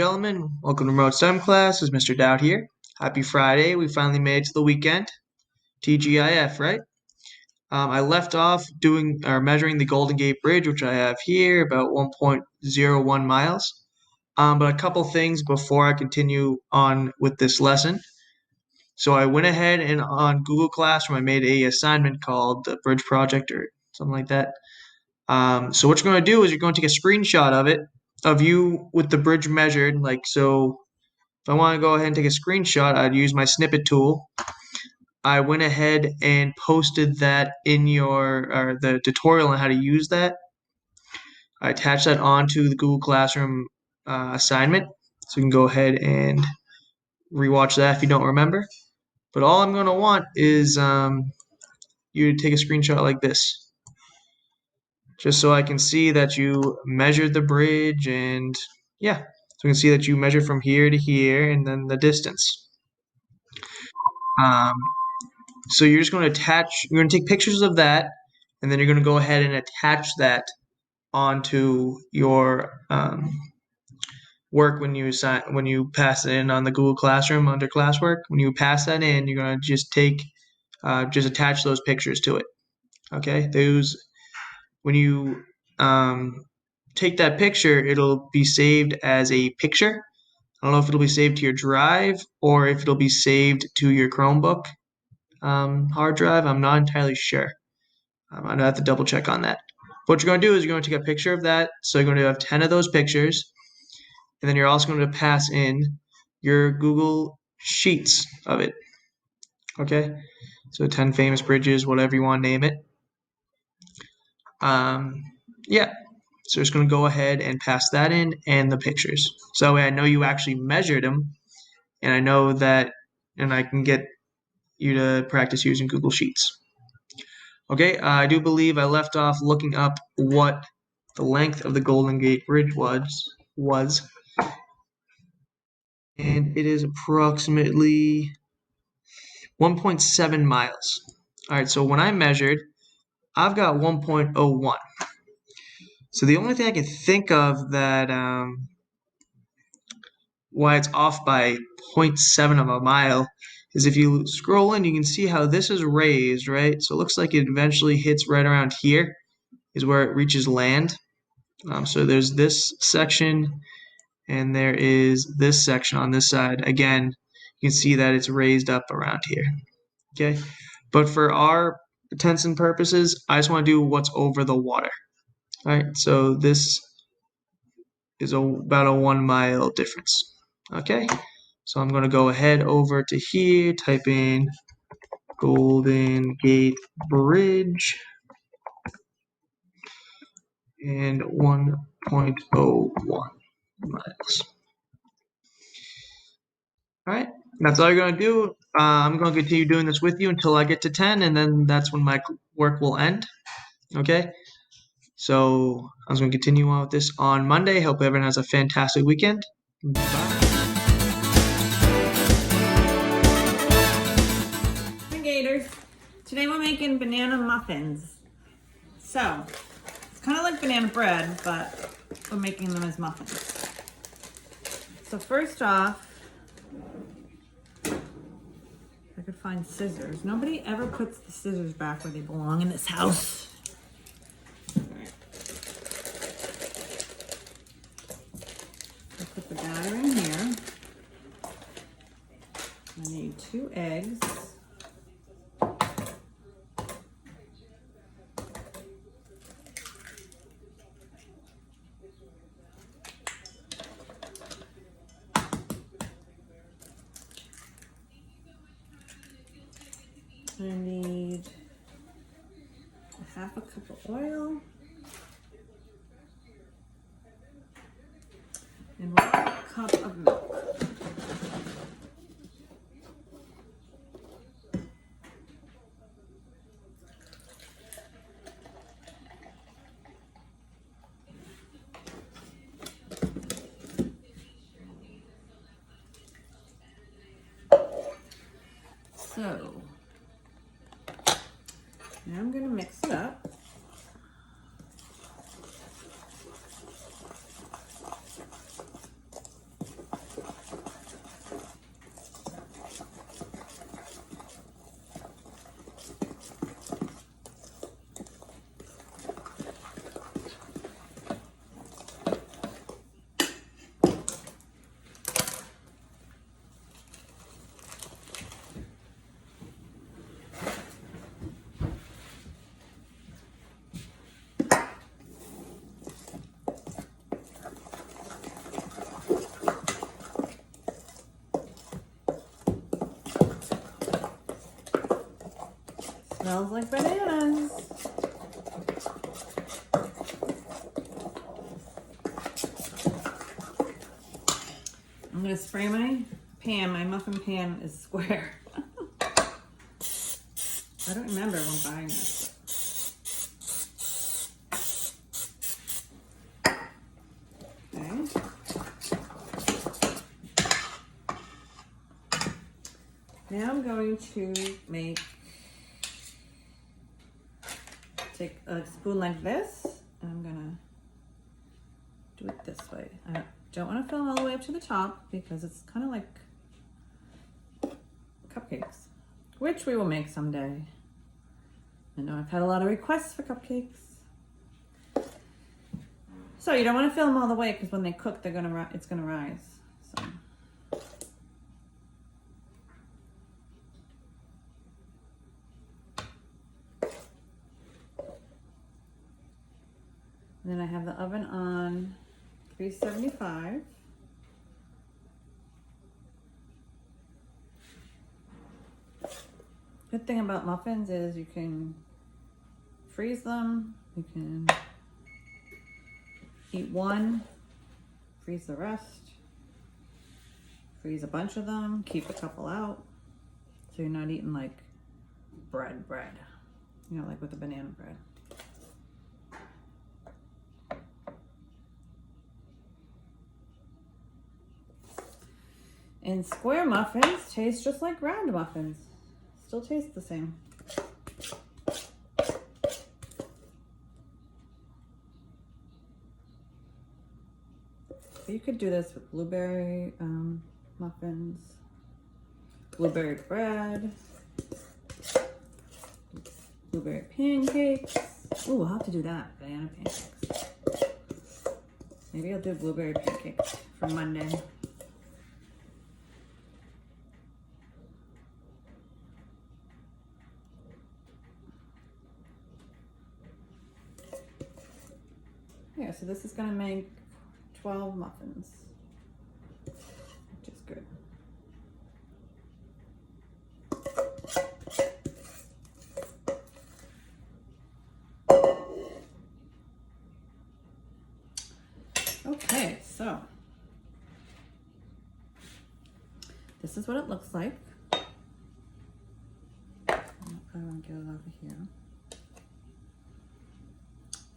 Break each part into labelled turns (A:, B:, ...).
A: gentlemen, welcome to Remote STEM class. This is Mr. Dowd here. Happy Friday. We finally made it to the weekend. TGIF, right? I left off measuring the Golden Gate Bridge, which I have here, about 1.01 miles. But a couple things before I continue on with this lesson. So I went ahead and on Google Classroom, I made an assignment called the Bridge Project or something like that. So what you're going to do is you're going to take a screenshot of it, of you with the bridge measured. So if I want to go ahead and take a screenshot, I'd use my snippet tool. I went ahead and posted that in the tutorial on how to use that. I attached that onto the Google Classroom assignment, so you can go ahead and rewatch that if you don't remember. But all I'm going to want is you to take a screenshot like this, just so I can see that you measured the bridge, and yeah, so you can see that you measured from here to here and then the distance. So you're just going to take pictures of that, and then you're going to go ahead and attach that onto your work when you pass it in on the Google Classroom under classwork. When you pass that in, you're going to just attach those pictures to it. Okay, when you take that picture, it'll be saved as a picture. I don't know if it'll be saved to your drive or if it'll be saved to your Chromebook hard drive. I'm not entirely sure. I'd have to double check on that. What you're going to do is you're going to take a picture of that. So you're going to have 10 of those pictures. And then you're also going to pass in your Google Sheets of it. Okay? So 10 famous bridges, whatever you want to name it. Yeah. So just going to go ahead and pass that in and the pictures. So that way I know you actually measured them. And I know that, and I can get you to practice using Google Sheets. Okay, I do believe I left off looking up what the length of the Golden Gate Bridge was. And it is approximately 1.7 miles. All right, so when I measured, I've got 1.01. So the only thing I can think of that why it's off by 0.7 of a mile is if you scroll in, you can see how this is raised, right? So it looks like it eventually hits right around here is where it reaches land. So there's this section, and there is this section on this side. Again, you can see that it's raised up around here. Okay, but for our intents and purposes, I just want to do what's over the water. All right, so this is about a 1 mile difference. Okay, so I'm going to go ahead over to here, type in Golden Gate Bridge, and 1.01 miles. All right, that's all you're going to do. I'm going to continue doing this with you until I get to 10, and then that's when my work will end. Okay, so I was going to continue on with this on Monday. Hope everyone has a fantastic weekend. Bye.
B: Hi Gators. Today we're making banana muffins. So, it's kind of like banana bread, but we're making them as muffins. So first off, I could find scissors. Nobody ever puts the scissors back where they belong in this house. Alright. I'll put the batter in here. I need 2 eggs. I need a 1/2 cup of oil and 1 cup of milk. So, now I'm going to mix it up. Smells like bananas. I'm gonna spray my pan. My muffin pan is square. I don't remember when buying this. Okay. Now I'm going to take a spoon like this, and I'm gonna do it this way. I don't want to fill them all the way up to the top because it's kind of like cupcakes, which we will make someday. I know I've had a lot of requests for cupcakes. So you don't want to fill them all the way because when they cook, it's gonna rise. So. And then I have the oven on 375. Good thing about muffins is you can freeze them, you can eat one, freeze the rest, freeze a bunch of them, keep a couple out, so you're not eating like bread, you know, like with the banana bread. And square muffins taste just like round muffins. Still taste the same. You could do this with blueberry muffins, blueberry bread, blueberry pancakes. Ooh, I'll have to do that, banana pancakes. Maybe I'll do blueberry pancakes for Monday. Yeah, so this is gonna make 12 muffins, which is good. Okay, so this is what it looks like. I want to get it over here.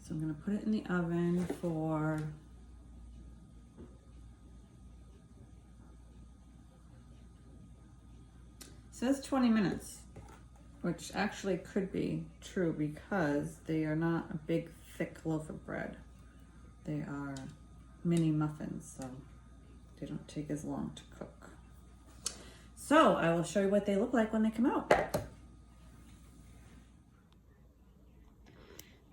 B: So I'm going to put it in the oven for it says 20 minutes, which actually could be true because they are not a big thick loaf of bread. They are mini muffins, so they don't take as long to cook. So I will show you what they look like when they come out.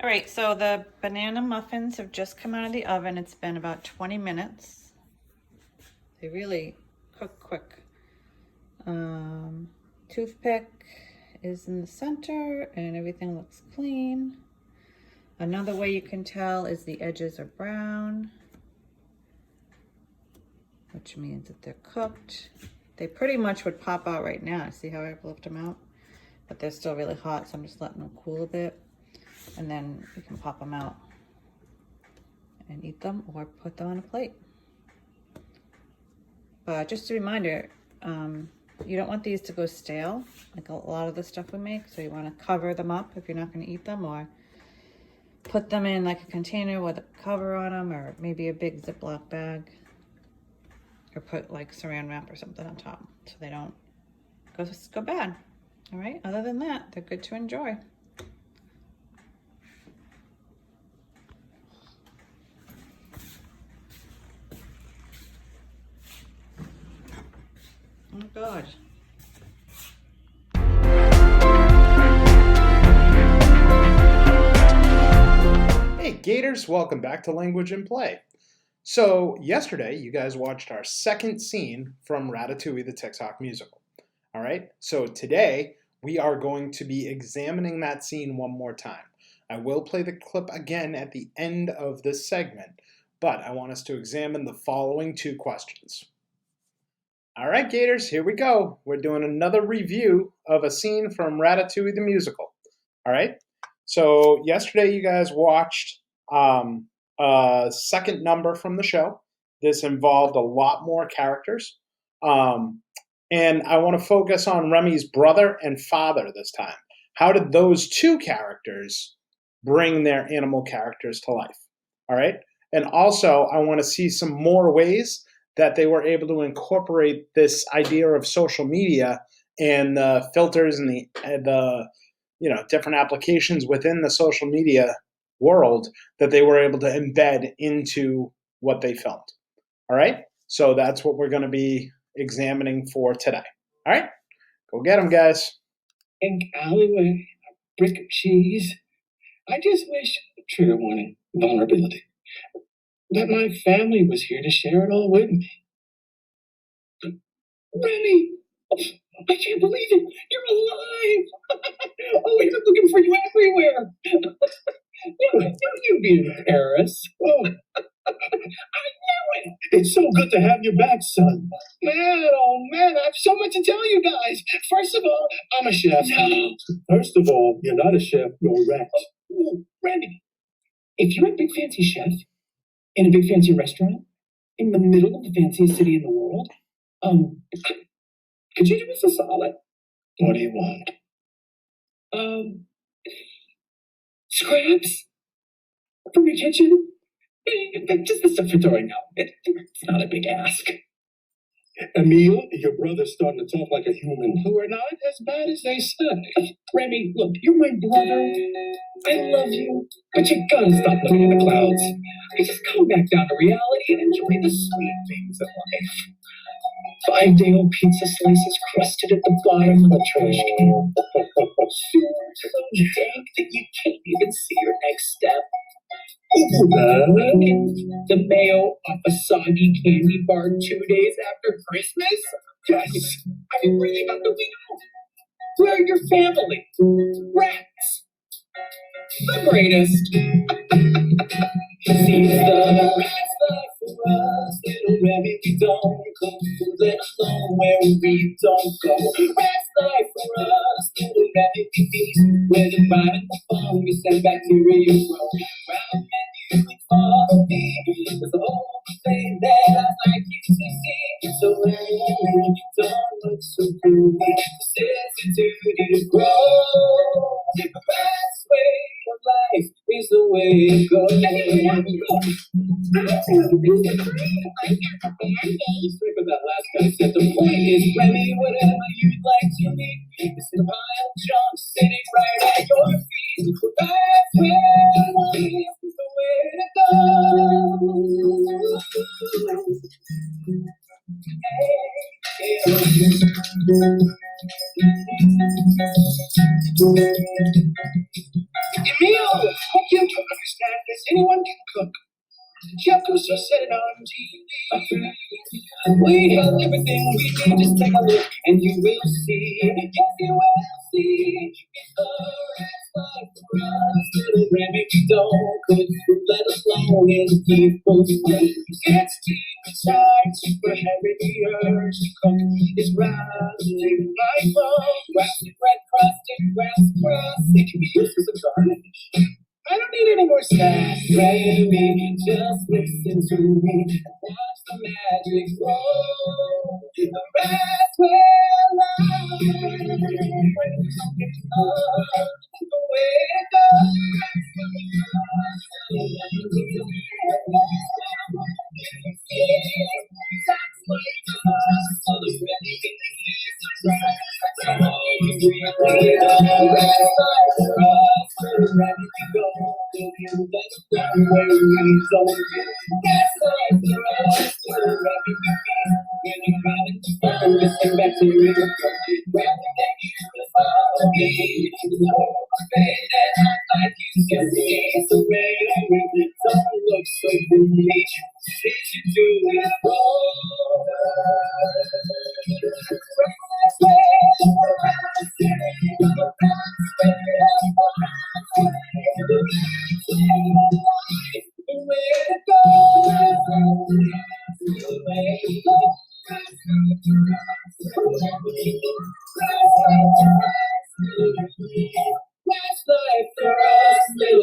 B: All right, so the banana muffins have just come out of the oven. It's been about 20 minutes. They really cook quick. Toothpick is in the center and everything looks clean. Another way you can tell is the edges are brown, which means that they're cooked. They pretty much would pop out right now. See how I've lifted them out? But they're still really hot, so I'm just letting them cool a bit. And then you can pop them out and eat them or put them on a plate. But just a reminder, you don't want these to go stale, like a lot of the stuff we make. So you want to cover them up if you're not going to eat them, or put them in like a container with a cover on them, or maybe a big Ziploc bag, or put like saran wrap or something on top so they don't go bad. All right, other than that, they're good to enjoy. Oh my God.
C: Hey Gators, welcome back to Language and Play. So yesterday you guys watched our second scene from Ratatouille the TikTok musical. All right, so today we are going to be examining that scene one more time. I will play the clip again at the end of this segment, but I want us to examine the following two questions. All right, Gators, here we go. We're doing another review of a scene from Ratatouille the musical. All right. So yesterday you guys watched a second number from the show. This involved a lot more characters. And I want to focus on Remy's brother and father this time. How did those two characters bring their animal characters to life? All right. And also, I want to see some more ways that they were able to incorporate this idea of social media and the filters and the different applications within the social media world that they were able to embed into what they filmed. All right. So that's what we're going to be examining for today. All right. Go get them, guys.
D: Pink alleyway, a brick of cheese. I just wish, trigger warning, vulnerability, that my family was here to share it all with me. Remy! I can't believe it! You're alive! Oh, we've been looking for you everywhere! You being Paris. Oh, I knew it! It's so good to have you back, son. Man, oh man, I have so much to tell you guys. First of all, I'm a chef. First of all, you're not a chef, you're a rat. Oh, Remy, if you're a big fancy chef in a big fancy restaurant in the middle of the fanciest city in the world, could you do us a solid? What do you want? Scraps from your kitchen? Just the stuff for throwing out. It's not a big ask. Emile, your brother's starting to talk like a human. Who are not as bad as they say. Remy, look, you're my brother. I love you, but you gotta stop looking at the clouds. Just come back down to reality and enjoy the sweet things in life. 5-day-old pizza slices crusted at the bottom of the trash can. Sewer so dank that you can't even see your next step. The mayo off a soggy candy bar 2 days after Christmas? Yes. I mean, really about the week. Where are your family? Rats. The greatest. Sees the rats life for us. Little Remy, we don't come to let alone where we don't go. Rats life for us. Little Remy, we feast where the rhyme and the fungus and bacteria grow. Round menu and follow me. There's the only thing that I like you to see. So Remy, don't look so gloomy. Sensitivity to grow. Rats way of life is the way it goes. Sorry for that last guy said. The point is, Remy, whatever you'd like to eat, it's a pile of junk sitting right at your feet. That's where life is the way to go. Emile, hope you don't understand this. Anyone can cook. GATORS just said it on TV. We have everything we need. Just take a look and you will see. Yes, you will see. It's the rats like for us. Little Remy, we don't cook. Let us alone in people's food. It's deep inside, super heavy. The urge to cook is rising like bone. Grassy bread crusted, grass. It can be used as a garnish. I don't need any more snacks, baby. Just listen to me and watch the magic grow. The rats will lie. The way it goes.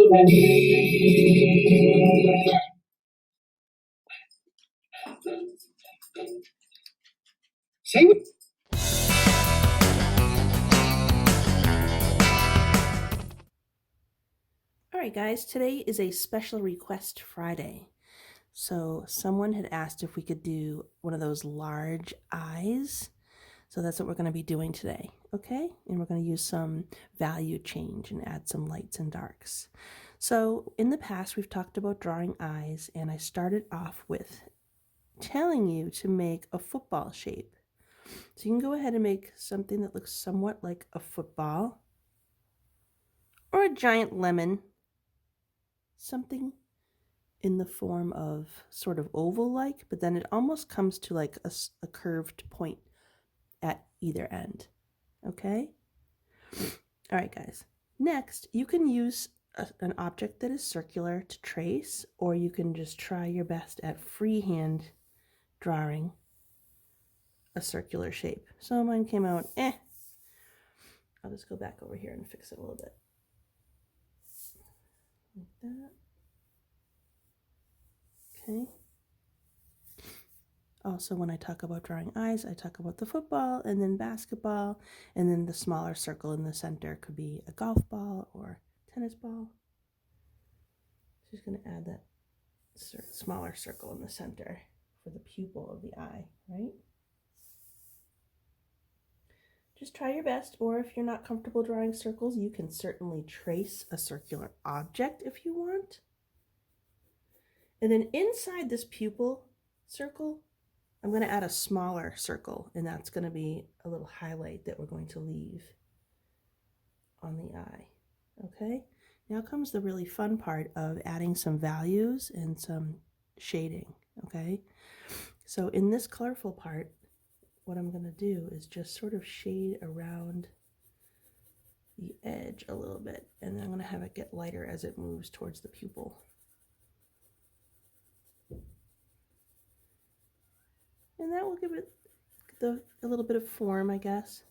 D: Say what?
E: All right, guys, today is a special request Friday. So someone had asked if we could do one of those large eyes. So that's what we're going to be doing today, okay? And we're going to use some value change and add some lights and darks. So in the past, we've talked about drawing eyes, and I started off with telling you to make a football shape. So you can go ahead and make something that looks somewhat like a football or a giant lemon, something in the form of sort of oval-like, but then it almost comes to like a curved point at either end, okay? All right, guys. Next, you can use an object that is circular to trace, or you can just try your best at freehand drawing a circular shape. So mine came out, I'll just go back over here and fix it a little bit. Like that. Okay. Also, when I talk about drawing eyes, I talk about the football and then basketball, and then the smaller circle in the center could be a golf ball or tennis ball. Just going to add that smaller circle in the center for the pupil of the eye, right? Just try your best, or if you're not comfortable drawing circles, you can certainly trace a circular object if you want. And then inside this pupil circle, I'm going to add a smaller circle, and that's going to be a little highlight that we're going to leave on the eye. Okay, now comes the really fun part of adding some values and some shading. Okay, so in this colorful part, what I'm going to do is just sort of shade around the edge a little bit, and then I'm going to have it get lighter as it moves towards the pupil. And that will give it a little bit of form, I guess.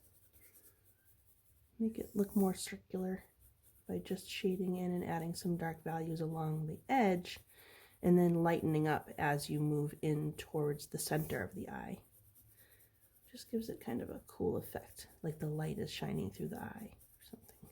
E: Make it look more circular by just shading in and adding some dark values along the edge, and then lightening up as you move in towards the center of the eye. Just gives it kind of a cool effect, like the light is shining through the eye or something.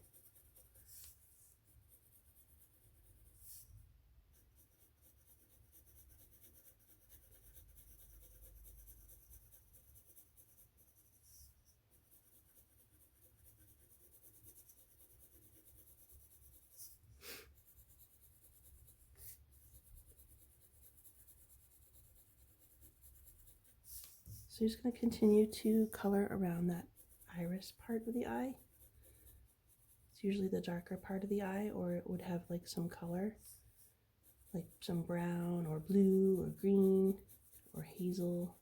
E: So you're just going to continue to color around that iris part of the eye. It's usually the darker part of the eye, or it would have like some color, like some brown or blue or green or hazel.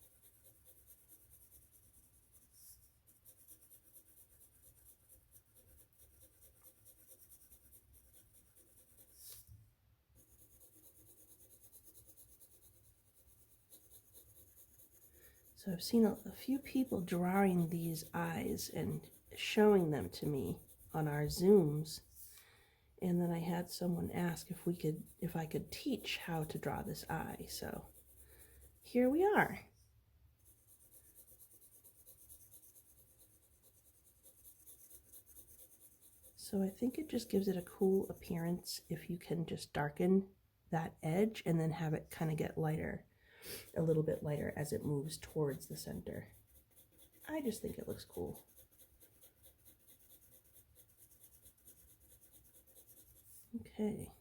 E: So I've seen a few people drawing these eyes and showing them to me on our Zooms. And then I had someone ask if I could teach how to draw this eye. So here we are. So I think it just gives it a cool appearance if you can just darken that edge and then have it kind of get lighter, a little bit lighter as it moves towards the center. I just think it looks cool. Okay.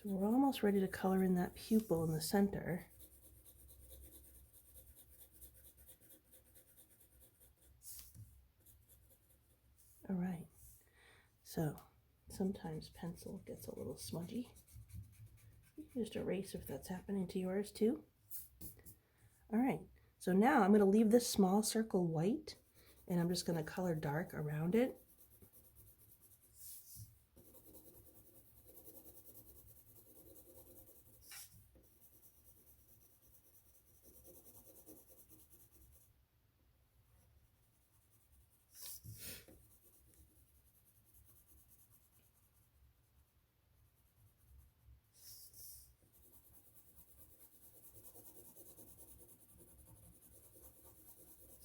E: So we're almost ready to color in that pupil in the center. All right. So sometimes pencil gets a little smudgy. You can just erase if that's happening to yours too. All right. So now I'm going to leave this small circle white, and I'm just going to color dark around it.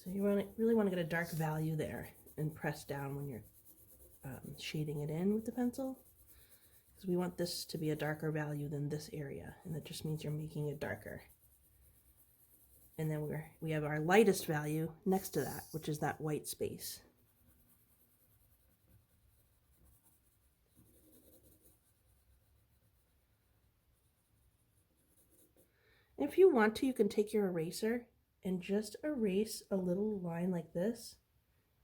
E: So you really want to get a dark value there and press down when you're shading it in with the pencil. Because we want this to be a darker value than this area, and that just means you're making it darker. And then we have our lightest value next to that, which is that white space. If you want to, you can take your eraser and just erase a little line like this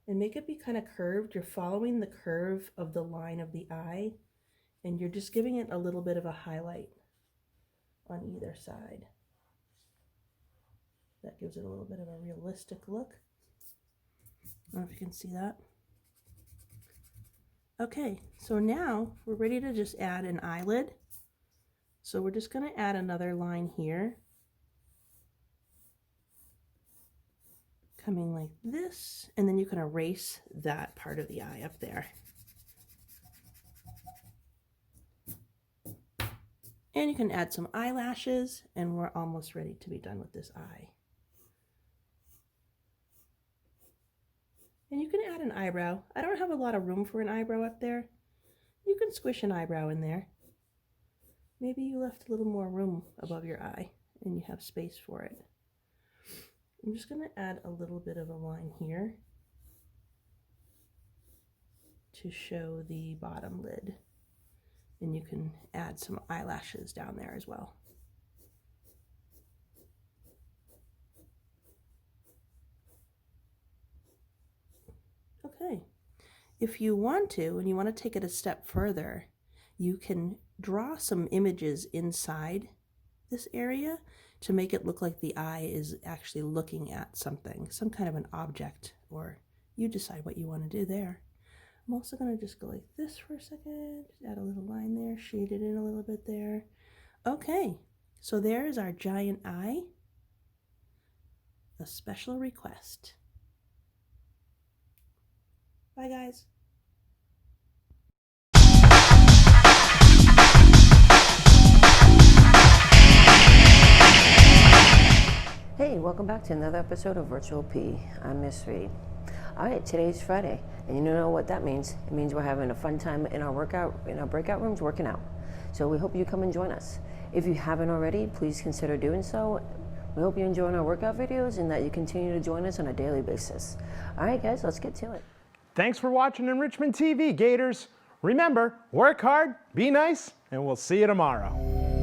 E: and make it be kind of curved. You're following the curve of the line of the eye, and you're just giving it a little bit of a highlight on either side. That gives it a little bit of a realistic look. I don't know if you can see that. Okay, so now we're ready to just add an eyelid. So we're just going to add another line here, coming like this, and then you can erase that part of the eye up there. And you can add some eyelashes, and we're almost ready to be done with this eye. And you can add an eyebrow. I don't have a lot of room for an eyebrow up there. You can squish an eyebrow in there. Maybe you left a little more room above your eye and you have space for it. I'm just going to add a little bit of a line here to show the bottom lid. And you can add some eyelashes down there as well. Okay, if you want to, and you want to take it a step further, you can draw some images inside this area to make it look like the eye is actually looking at something, some kind of an object, or you decide what you want to do there. I'm also going to just go like this for a second, just add a little line there, shade it in a little bit there. Okay, so there is our giant eye, a special request. Bye, guys.
F: Hey, welcome back to another episode of Virtual P. I'm Miss Reed. All right, today's Friday, and you know what that means. It means we're having a fun time in our breakout rooms working out. So we hope you come and join us. If you haven't already, please consider doing so. We hope you're enjoying our workout videos and that you continue to join us on a daily basis. All right, guys, let's get to it.
C: Thanks for watching Enrichment TV, Gators. Remember, work hard, be nice, and we'll see you tomorrow.